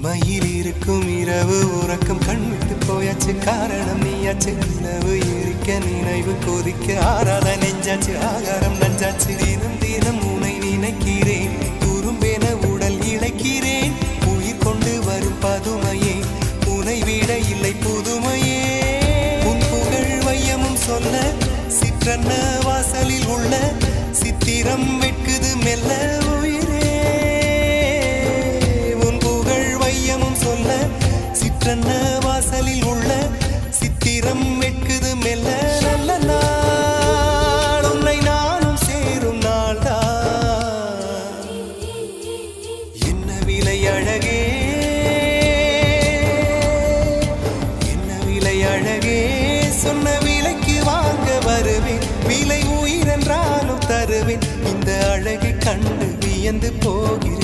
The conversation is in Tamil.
தனிமையில் இருக்கும் இரவு உறக்கம் கண்விட்டு போயாச்சு காரணம் நீயாச்சு நிலவு எரிக்க நினைவு கொதிக்க ஆறாத நெஞ்சாச்சு ஆகாரம் நஞ்சாச்சு தினம் தினம் உனை நினைக்கிறேன் குறும்பென உடல் இழைக்கிறேன் உயிர் கொண்டு வரும் பதுமையே உனை விட இல்லை புதுமையே உன் புகழ் வையமும் சொல்ல சிற்றன்ன வாசலில் உள்ள சித்திரம் வெட்குது மெல்ல வாசலில் உள்ள சித்திரம் வெட்குது மெல்ல நல்ல நாள் உன்னை நானும் சேரும் நாள்தான் என்ன விலை அழகே என்ன விலை அழகே சொன்ன விலைக்கு வாங்க வருவேன் விலை உயிரென்றாலும் தருவேன் இந்த அழகை கண்டு வியந்து போகிறேன்